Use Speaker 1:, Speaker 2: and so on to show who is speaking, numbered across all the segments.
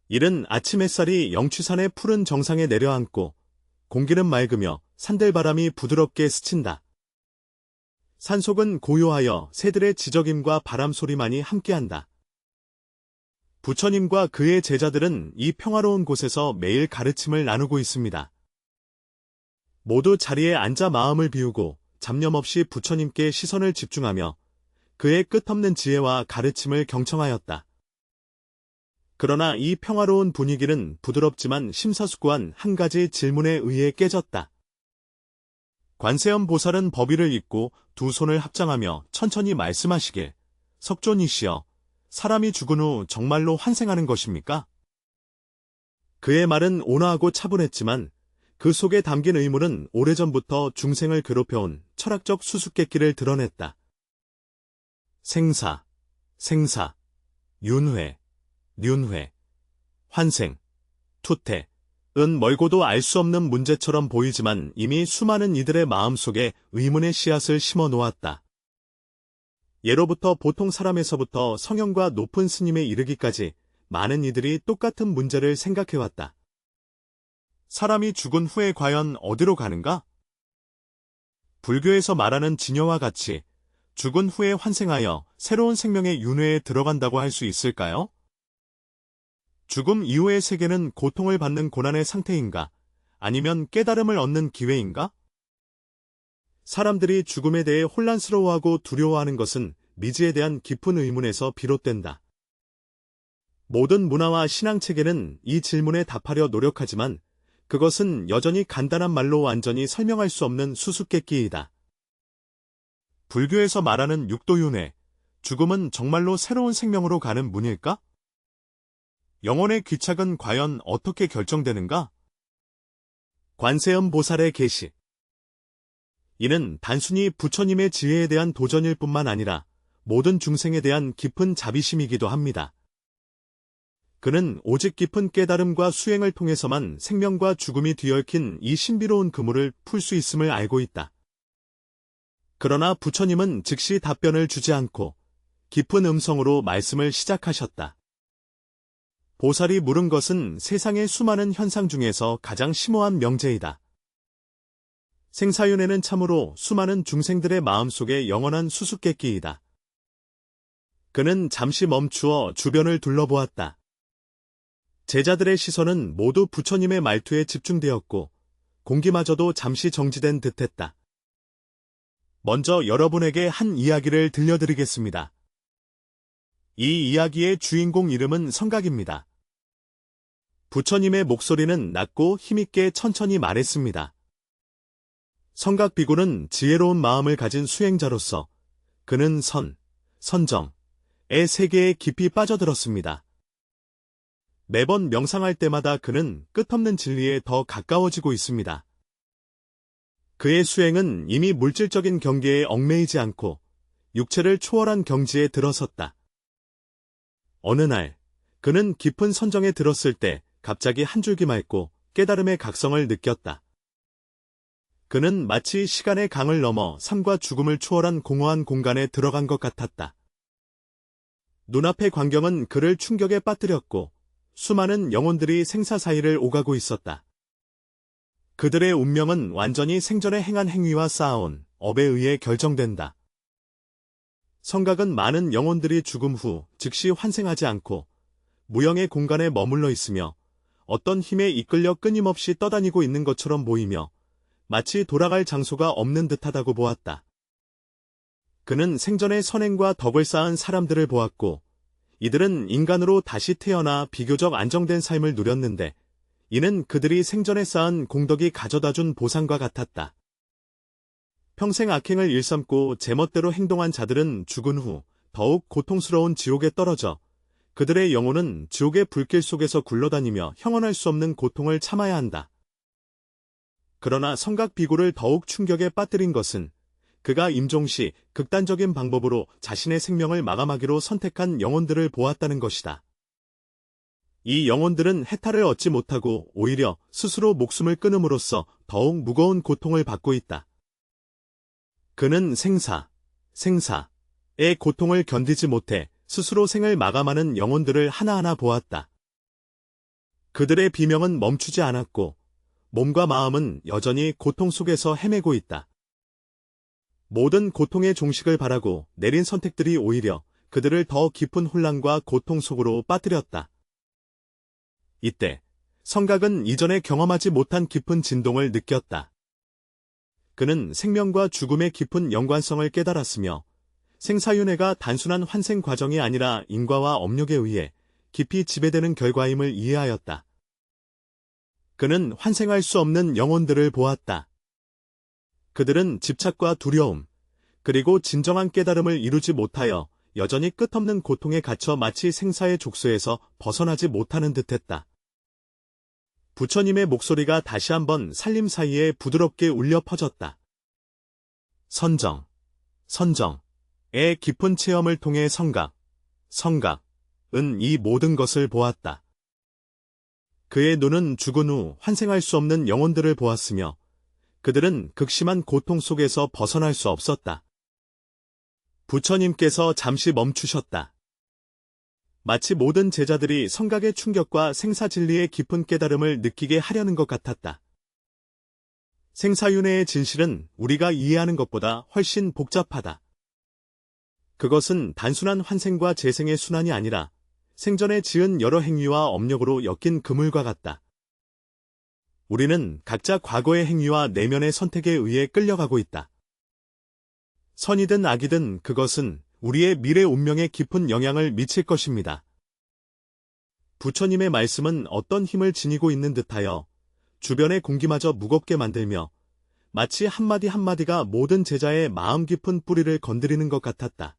Speaker 1: 이른 아침 햇살이 영취산의 푸른 정상에 내려앉고 공기는 맑으며 산들바람이 부드럽게 스친다. 산속은 고요하여 새들의 지저귐과 바람 소리만이 함께한다. 부처님과 그의 제자들은 이 평화로운 곳에서 매일 가르침을 나누고 있습니다. 모두 자리에 앉아 마음을 비우고 잡념 없이 부처님께 시선을 집중하며 그의 끝없는 지혜와 가르침을 경청하였다. 그러나 이 평화로운 분위기는 부드럽지만 심사숙고한 한 가지 질문에 의해 깨졌다. 관세음 보살은 법위를 잇고 두 손을 합장하며 천천히 말씀하시길, 석존이시여, 사람이 죽은 후 정말로 환생하는 것입니까? 그의 말은 온화하고 차분했지만 그 속에 담긴 의문은 오래전부터 중생을 괴롭혀온 철학적 수수께끼를 드러냈다. 생사, 생사, 윤회, 륜회, 환생, 투태, 은 멀고도 알 수 없는 문제처럼 보이지만 이미 수많은 이들의 마음속에 의문의 씨앗을 심어 놓았다. 예로부터 보통 사람에서부터 성현과 높은 스님에 이르기까지 많은 이들이 똑같은 문제를 생각해왔다. 사람이 죽은 후에 과연 어디로 가는가? 불교에서 말하는 진여와 같이 죽은 후에 환생하여 새로운 생명의 윤회에 들어간다고 할 수 있을까요? 죽음 이후의 세계는 고통을 받는 고난의 상태인가? 아니면 깨달음을 얻는 기회인가? 사람들이 죽음에 대해 혼란스러워하고 두려워하는 것은 미지에 대한 깊은 의문에서 비롯된다. 모든 문화와 신앙체계는 이 질문에 답하려 노력하지만 그것은 여전히 간단한 말로 완전히 설명할 수 없는 수수께끼이다. 불교에서 말하는 육도윤회, 죽음은 정말로 새로운 생명으로 가는 문일까? 영혼의 귀착은 과연 어떻게 결정되는가? 관세음 보살의 계시. 이는 단순히 부처님의 지혜에 대한 도전일 뿐만 아니라 모든 중생에 대한 깊은 자비심이기도 합니다. 그는 오직 깊은 깨달음과 수행을 통해서만 생명과 죽음이 뒤얽힌 이 신비로운 그물을 풀 수 있음을 알고 있다. 그러나 부처님은 즉시 답변을 주지 않고 깊은 음성으로 말씀을 시작하셨다. 보살이 물은 것은 세상의 수많은 현상 중에서 가장 심오한 명제이다. 생사윤회는 참으로 수많은 중생들의 마음속에 영원한 수수께끼이다. 그는 잠시 멈추어 주변을 둘러보았다. 제자들의 시선은 모두 부처님의 말투에 집중되었고 공기마저도 잠시 정지된 듯했다. 먼저 여러분에게 한 이야기를 들려드리겠습니다. 이 이야기의 주인공 이름은 성각입니다. 부처님의 목소리는 낮고 힘있게 천천히 말했습니다. 성각 비구는 지혜로운 마음을 가진 수행자로서 그는 선정의 세계에 깊이 빠져들었습니다. 매번 명상할 때마다 그는 끝없는 진리에 더 가까워지고 있습니다. 그의 수행은 이미 물질적인 경계에 얽매이지 않고 육체를 초월한 경지에 들어섰다. 어느 날, 그는 깊은 선정에 들었을 때 갑자기 한 줄기 맑고 깨달음의 각성을 느꼈다. 그는 마치 시간의 강을 넘어 삶과 죽음을 초월한 공허한 공간에 들어간 것 같았다. 눈앞의 광경은 그를 충격에 빠뜨렸고 수많은 영혼들이 생사 사이를 오가고 있었다. 그들의 운명은 완전히 생전에 행한 행위와 쌓아온 업에 의해 결정된다. 성각은 많은 영혼들이 죽음 후 즉시 환생하지 않고 무형의 공간에 머물러 있으며 어떤 힘에 이끌려 끊임없이 떠다니고 있는 것처럼 보이며 마치 돌아갈 장소가 없는 듯하다고 보았다. 그는 생전에 선행과 덕을 쌓은 사람들을 보았고 이들은 인간으로 다시 태어나 비교적 안정된 삶을 누렸는데 이는 그들이 생전에 쌓은 공덕이 가져다준 보상과 같았다. 평생 악행을 일삼고 제멋대로 행동한 자들은 죽은 후 더욱 고통스러운 지옥에 떨어져 그들의 영혼은 지옥의 불길 속에서 굴러다니며 형언할 수 없는 고통을 참아야 한다. 그러나 성각 비구를 더욱 충격에 빠뜨린 것은 그가 임종시 극단적인 방법으로 자신의 생명을 마감하기로 선택한 영혼들을 보았다는 것이다. 이 영혼들은 해탈을 얻지 못하고 오히려 스스로 목숨을 끊음으로써 더욱 무거운 고통을 받고 있다. 그는 생사의 고통을 견디지 못해 스스로 생을 마감하는 영혼들을 하나하나 보았다. 그들의 비명은 멈추지 않았고 몸과 마음은 여전히 고통 속에서 헤매고 있다. 모든 고통의 종식을 바라고 내린 선택들이 오히려 그들을 더 깊은 혼란과 고통 속으로 빠뜨렸다. 이때 성각은 이전에 경험하지 못한 깊은 진동을 느꼈다. 그는 생명과 죽음의 깊은 연관성을 깨달았으며 생사윤회가 단순한 환생 과정이 아니라 인과와 업력에 의해 깊이 지배되는 결과임을 이해하였다. 그는 환생할 수 없는 영혼들을 보았다. 그들은 집착과 두려움, 그리고 진정한 깨달음을 이루지 못하여 여전히 끝없는 고통에 갇혀 마치 생사의 족쇄에서 벗어나지 못하는 듯했다. 부처님의 목소리가 다시 한번 살림 사이에 부드럽게 울려 퍼졌다. 선정, 선정의 깊은 체험을 통해 성각은 이 모든 것을 보았다. 그의 눈은 죽은 후 환생할 수 없는 영혼들을 보았으며 그들은 극심한 고통 속에서 벗어날 수 없었다. 부처님께서 잠시 멈추셨다. 마치 모든 제자들이 성각의 충격과 생사진리의 깊은 깨달음을 느끼게 하려는 것 같았다. 생사윤회의 진실은 우리가 이해하는 것보다 훨씬 복잡하다. 그것은 단순한 환생과 재생의 순환이 아니라 생전에 지은 여러 행위와 업력으로 엮인 그물과 같다. 우리는 각자 과거의 행위와 내면의 선택에 의해 끌려가고 있다. 선이든 악이든 그것은 우리의 미래 운명에 깊은 영향을 미칠 것입니다. 부처님의 말씀은 어떤 힘을 지니고 있는 듯하여 주변의 공기마저 무겁게 만들며 마치 한마디 한마디가 모든 제자의 마음 깊은 뿌리를 건드리는 것 같았다.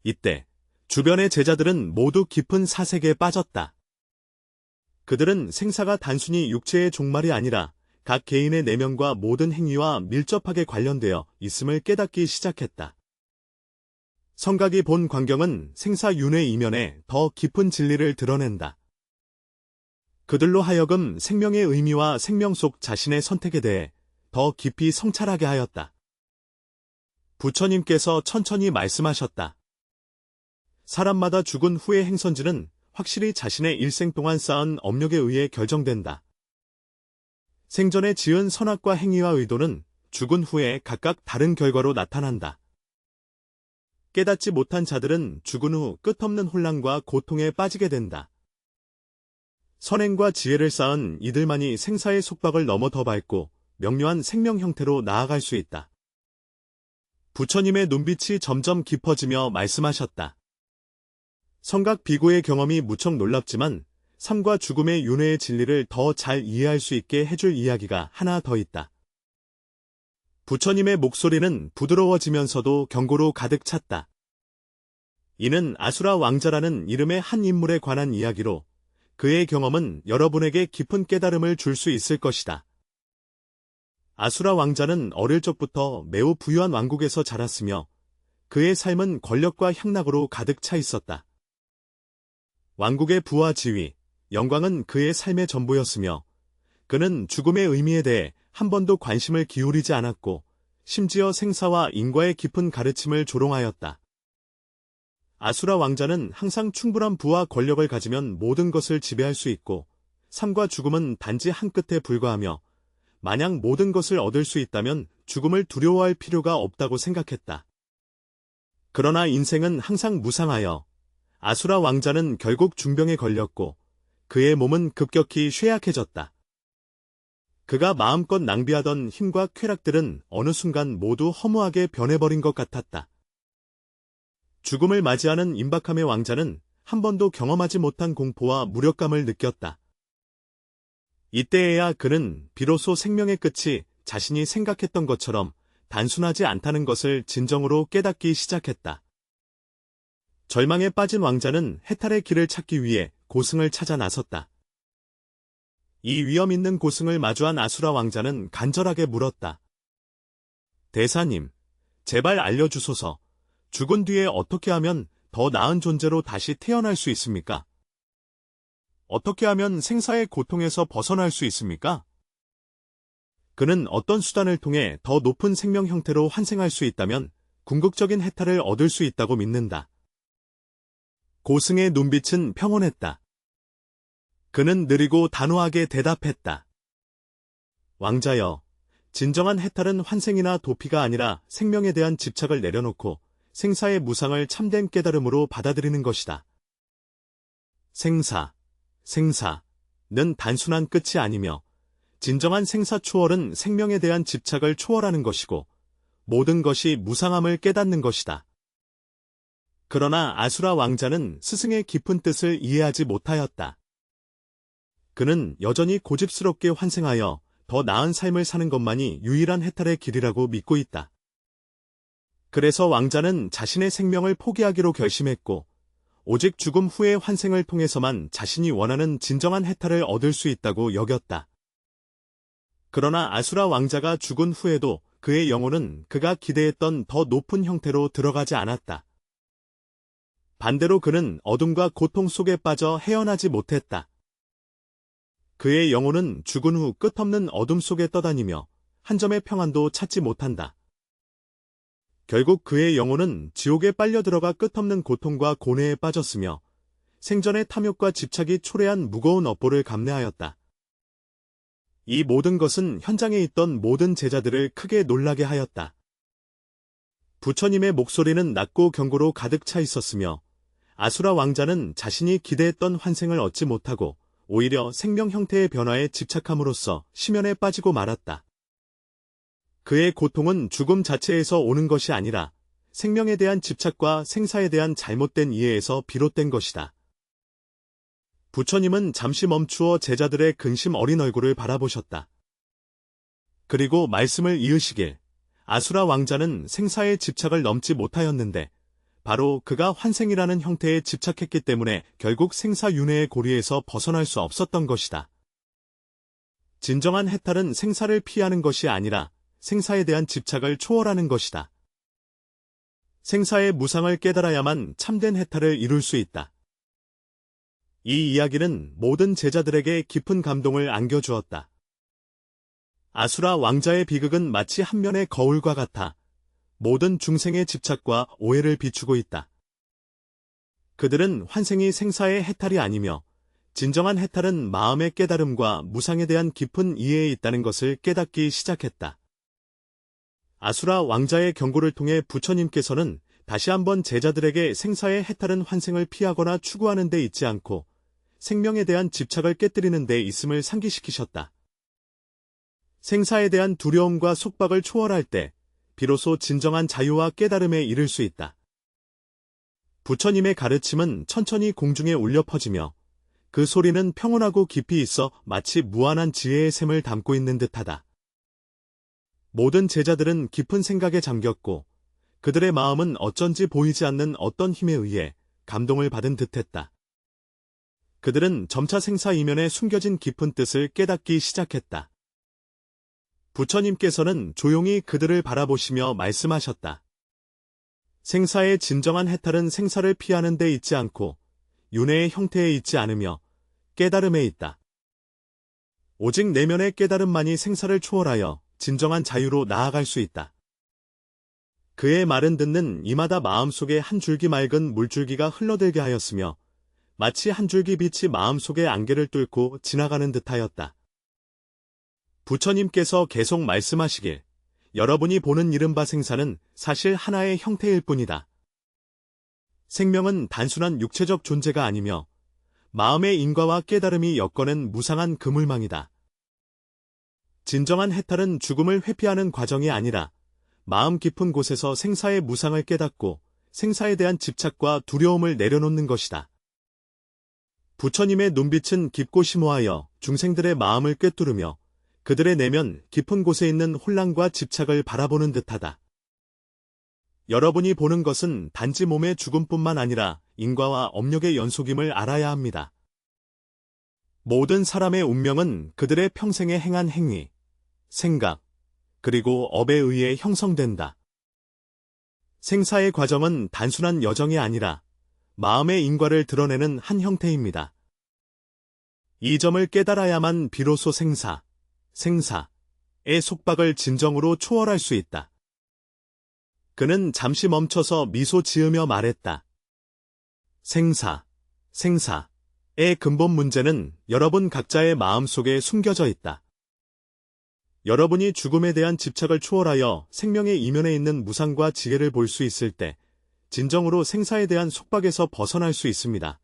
Speaker 1: 이때 주변의 제자들은 모두 깊은 사색에 빠졌다. 그들은 생사가 단순히 육체의 종말이 아니라 각 개인의 내면과 모든 행위와 밀접하게 관련되어 있음을 깨닫기 시작했다. 성각이 본 광경은 생사윤회 이면에 더 깊은 진리를 드러낸다. 그들로 하여금 생명의 의미와 생명 속 자신의 선택에 대해 더 깊이 성찰하게 하였다. 부처님께서 천천히 말씀하셨다. 사람마다 죽은 후의 행선지는 확실히 자신의 일생 동안 쌓은 업력에 의해 결정된다. 생전에 지은 선악과 행위와 의도는 죽은 후에 각각 다른 결과로 나타난다. 깨닫지 못한 자들은 죽은 후 끝없는 혼란과 고통에 빠지게 된다. 선행과 지혜를 쌓은 이들만이 생사의 속박을 넘어 더 밝고 명료한 생명 형태로 나아갈 수 있다. 부처님의 눈빛이 점점 깊어지며 말씀하셨다. 성각 비구의 경험이 무척 놀랍지만 삶과 죽음의 윤회의 진리를 더 잘 이해할 수 있게 해줄 이야기가 하나 더 있다. 부처님의 목소리는 부드러워지면서도 경고로 가득 찼다. 이는 아수라 왕자라는 이름의 한 인물에 관한 이야기로 그의 경험은 여러분에게 깊은 깨달음을 줄 수 있을 것이다. 아수라 왕자는 어릴 적부터 매우 부유한 왕국에서 자랐으며 그의 삶은 권력과 향락으로 가득 차 있었다. 왕국의 부와 지위, 영광은 그의 삶의 전부였으며 그는 죽음의 의미에 대해 한 번도 관심을 기울이지 않았고 심지어 생사와 인과의 깊은 가르침을 조롱하였다. 아수라 왕자는 항상 충분한 부와 권력을 가지면 모든 것을 지배할 수 있고 삶과 죽음은 단지 한 끝에 불과하며 만약 모든 것을 얻을 수 있다면 죽음을 두려워할 필요가 없다고 생각했다. 그러나 인생은 항상 무상하여 아수라 왕자는 결국 중병에 걸렸고 그의 몸은 급격히 쇠약해졌다. 그가 마음껏 낭비하던 힘과 쾌락들은 어느 순간 모두 허무하게 변해버린 것 같았다. 죽음을 맞이하는 임박함의 왕자는 한 번도 경험하지 못한 공포와 무력감을 느꼈다. 이때에야 그는 비로소 생명의 끝이 자신이 생각했던 것처럼 단순하지 않다는 것을 진정으로 깨닫기 시작했다. 절망에 빠진 왕자는 해탈의 길을 찾기 위해 고승을 찾아 나섰다. 이 위험 있는 고승을 마주한 아수라 왕자는 간절하게 물었다. 대사님, 제발 알려주소서. 죽은 뒤에 어떻게 하면 더 나은 존재로 다시 태어날 수 있습니까? 어떻게 하면 생사의 고통에서 벗어날 수 있습니까? 그는 어떤 수단을 통해 더 높은 생명 형태로 환생할 수 있다면 궁극적인 해탈을 얻을 수 있다고 믿는다. 고승의 눈빛은 평온했다. 그는 느리고 단호하게 대답했다. 왕자여, 진정한 해탈은 환생이나 도피가 아니라 생명에 대한 집착을 내려놓고 생사의 무상을 참된 깨달음으로 받아들이는 것이다. 생사는 단순한 끝이 아니며 진정한 생사 초월은 생명에 대한 집착을 초월하는 것이고 모든 것이 무상함을 깨닫는 것이다. 그러나 아수라 왕자는 스승의 깊은 뜻을 이해하지 못하였다. 그는 여전히 고집스럽게 환생하여 더 나은 삶을 사는 것만이 유일한 해탈의 길이라고 믿고 있다. 그래서 왕자는 자신의 생명을 포기하기로 결심했고 오직 죽음 후의 환생을 통해서만 자신이 원하는 진정한 해탈을 얻을 수 있다고 여겼다. 그러나 아수라 왕자가 죽은 후에도 그의 영혼은 그가 기대했던 더 높은 형태로 들어가지 않았다. 반대로 그는 어둠과 고통 속에 빠져 헤어나지 못했다. 그의 영혼은 죽은 후 끝없는 어둠 속에 떠다니며 한 점의 평안도 찾지 못한다. 결국 그의 영혼은 지옥에 빨려 들어가 끝없는 고통과 고뇌에 빠졌으며 생전의 탐욕과 집착이 초래한 무거운 업보를 감내하였다. 이 모든 것은 현장에 있던 모든 제자들을 크게 놀라게 하였다. 부처님의 목소리는 낮고 경고로 가득 차 있었으며 아수라 왕자는 자신이 기대했던 환생을 얻지 못하고 오히려 생명 형태의 변화에 집착함으로써 심연에 빠지고 말았다. 그의 고통은 죽음 자체에서 오는 것이 아니라 생명에 대한 집착과 생사에 대한 잘못된 이해에서 비롯된 것이다. 부처님은 잠시 멈추어 제자들의 근심 어린 얼굴을 바라보셨다. 그리고 말씀을 이으시길, 아수라 왕자는 생사의 집착을 넘지 못하였는데 바로 그가 환생이라는 형태에 집착했기 때문에 결국 생사윤회의 고리에서 벗어날 수 없었던 것이다. 진정한 해탈은 생사를 피하는 것이 아니라 생사에 대한 집착을 초월하는 것이다. 생사의 무상을 깨달아야만 참된 해탈을 이룰 수 있다. 이 이야기는 모든 제자들에게 깊은 감동을 안겨주었다. 아수라 왕자의 비극은 마치 한 면의 거울과 같아 모든 중생의 집착과 오해를 비추고 있다. 그들은 환생이 생사의 해탈이 아니며 진정한 해탈은 마음의 깨달음과 무상에 대한 깊은 이해에 있다는 것을 깨닫기 시작했다. 아수라 왕자의 경고를 통해 부처님께서는 다시 한번 제자들에게 생사의 해탈은 환생을 피하거나 추구하는 데 있지 않고 생명에 대한 집착을 깨뜨리는 데 있음을 상기시키셨다. 생사에 대한 두려움과 속박을 초월할 때 비로소 진정한 자유와 깨달음에 이를 수 있다. 부처님의 가르침은 천천히 공중에 울려 퍼지며 그 소리는 평온하고 깊이 있어 마치 무한한 지혜의 샘을 담고 있는 듯하다. 모든 제자들은 깊은 생각에 잠겼고 그들의 마음은 어쩐지 보이지 않는 어떤 힘에 의해 감동을 받은 듯했다. 그들은 점차 생사 이면에 숨겨진 깊은 뜻을 깨닫기 시작했다. 부처님께서는 조용히 그들을 바라보시며 말씀하셨다. 생사의 진정한 해탈은 생사를 피하는 데 있지 않고 윤회의 형태에 있지 않으며 깨달음에 있다. 오직 내면의 깨달음만이 생사를 초월하여 진정한 자유로 나아갈 수 있다. 그의 말은 듣는 이마다 마음속에 한 줄기 맑은 물줄기가 흘러들게 하였으며 마치 한 줄기 빛이 마음속의 안개를 뚫고 지나가는 듯하였다. 부처님께서 계속 말씀하시길, 여러분이 보는 이른바 생사는 사실 하나의 형태일 뿐이다. 생명은 단순한 육체적 존재가 아니며 마음의 인과와 깨달음이 엮어낸 무상한 그물망이다. 진정한 해탈은 죽음을 회피하는 과정이 아니라 마음 깊은 곳에서 생사의 무상을 깨닫고 생사에 대한 집착과 두려움을 내려놓는 것이다. 부처님의 눈빛은 깊고 심오하여 중생들의 마음을 꿰뚫으며 그들의 내면 깊은 곳에 있는 혼란과 집착을 바라보는 듯하다. 여러분이 보는 것은 단지 몸의 죽음뿐만 아니라 인과와 업력의 연속임을 알아야 합니다. 모든 사람의 운명은 그들의 평생에 행한 행위, 생각, 그리고 업에 의해 형성된다. 생사의 과정은 단순한 여정이 아니라 마음의 인과를 드러내는 한 형태입니다. 이 점을 깨달아야만 비로소 생사의 속박을 진정으로 초월할 수 있다. 그는 잠시 멈춰서 미소 지으며 말했다. 생사. 근본 문제는 여러분 각자의 마음속에 숨겨져 있다. 여러분이 죽음에 대한 집착을 초월하여 생명의 이면에 있는 무상과 지혜를 볼 수 있을 때 진정으로 생사에 대한 속박에서 벗어날 수 있습니다.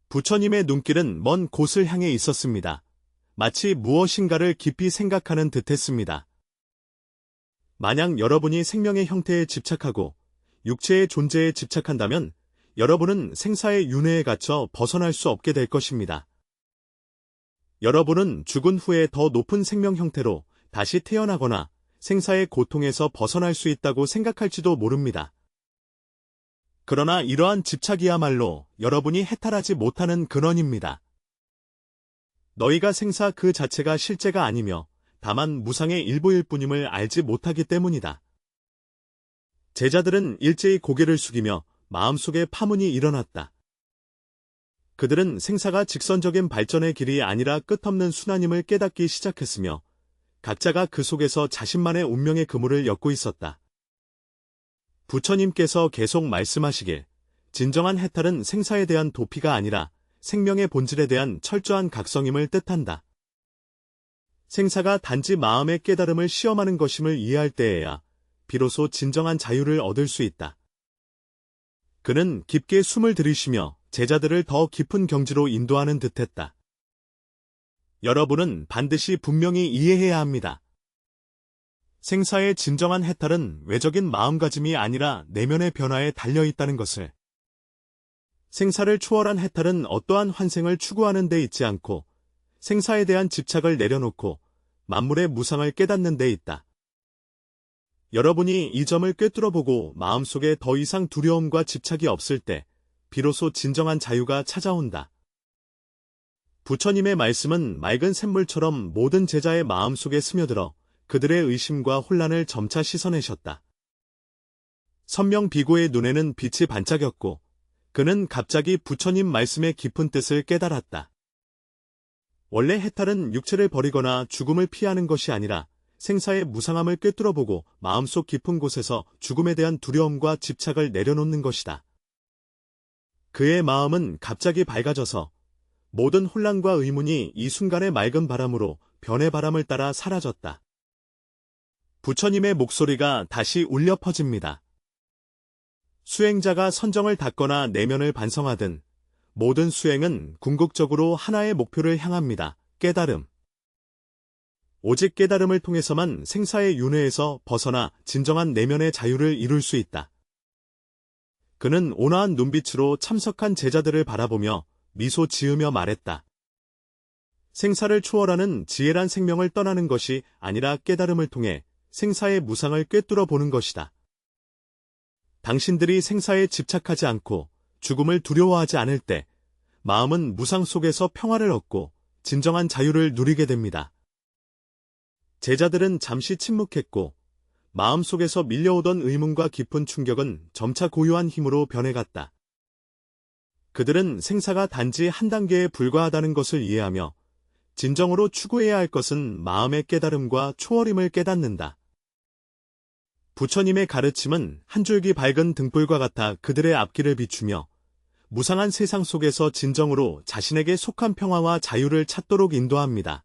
Speaker 1: 부처님의 눈길은 먼 곳을 향해 있었습니다. 마치 무엇인가를 깊이 생각하는 듯했습니다. 만약 여러분이 생명의 형태에 집착하고 육체의 존재에 집착한다면 여러분은 생사의 윤회에 갇혀 벗어날 수 없게 될 것입니다. 여러분은 죽은 후에 더 높은 생명 형태로 다시 태어나거나 생사의 고통에서 벗어날 수 있다고 생각할지도 모릅니다. 그러나 이러한 집착이야말로 여러분이 해탈하지 못하는 근원입니다. 너희가 생사 그 자체가 실제가 아니며 다만 무상의 일부일 뿐임을 알지 못하기 때문이다. 제자들은 일제히 고개를 숙이며 마음속에 파문이 일어났다. 그들은 생사가 직선적인 발전의 길이 아니라 끝없는 순환임을 깨닫기 시작했으며 각자가 그 속에서 자신만의 운명의 그물을 엮고 있었다. 부처님께서 계속 말씀하시길 진정한 해탈은 생사에 대한 도피가 아니라 생명의 본질에 대한 철저한 각성임을 뜻한다. 생사가 단지 마음의 깨달음을 시험하는 것임을 이해할 때에야 비로소 진정한 자유를 얻을 수 있다. 그는 깊게 숨을 들이쉬며 제자들을 더 깊은 경지로 인도하는 듯했다. 여러분은 반드시 분명히 이해해야 합니다. 생사의 진정한 해탈은 외적인 마음가짐이 아니라 내면의 변화에 달려있다는 것을. 생사를 초월한 해탈은 어떠한 환생을 추구하는 데 있지 않고 생사에 대한 집착을 내려놓고 만물의 무상을 깨닫는 데 있다. 여러분이 이 점을 꿰뚫어보고 마음속에 더 이상 두려움과 집착이 없을 때 비로소 진정한 자유가 찾아온다. 부처님의 말씀은 맑은 샘물처럼 모든 제자의 마음속에 스며들어 그들의 의심과 혼란을 점차 씻어내셨다. 선명 비고의 눈에는 빛이 반짝였고 그는 갑자기 부처님 말씀의 깊은 뜻을 깨달았다. 원래 해탈은 육체를 버리거나 죽음을 피하는 것이 아니라 생사의 무상함을 꿰뚫어보고 마음속 깊은 곳에서 죽음에 대한 두려움과 집착을 내려놓는 것이다. 그의 마음은 갑자기 밝아져서 모든 혼란과 의문이 이 순간의 맑은 바람으로 변의 바람을 따라 사라졌다. 부처님의 목소리가 다시 울려 퍼집니다. 수행자가 선정을 닦거나 내면을 반성하든 모든 수행은 궁극적으로 하나의 목표를 향합니다. 깨달음. 오직 깨달음을 통해서만 생사의 윤회에서 벗어나 진정한 내면의 자유를 이룰 수 있다. 그는 온화한 눈빛으로 참석한 제자들을 바라보며 미소 지으며 말했다. 생사를 초월하는 지혜란 생명을 떠나는 것이 아니라 깨달음을 통해 생사의 무상을 꿰뚫어 보는 것이다. 당신들이 생사에 집착하지 않고 죽음을 두려워하지 않을 때 마음은 무상 속에서 평화를 얻고 진정한 자유를 누리게 됩니다. 제자들은 잠시 침묵했고 마음속에서 밀려오던 의문과 깊은 충격은 점차 고요한 힘으로 변해갔다. 그들은 생사가 단지 한 단계에 불과하다는 것을 이해하며 진정으로 추구해야 할 것은 마음의 깨달음과 초월임을 깨닫는다. 부처님의 가르침은 한 줄기 밝은 등불과 같아 그들의 앞길을 비추며 무상한 세상 속에서 진정으로 자신에게 속한 평화와 자유를 찾도록 인도합니다.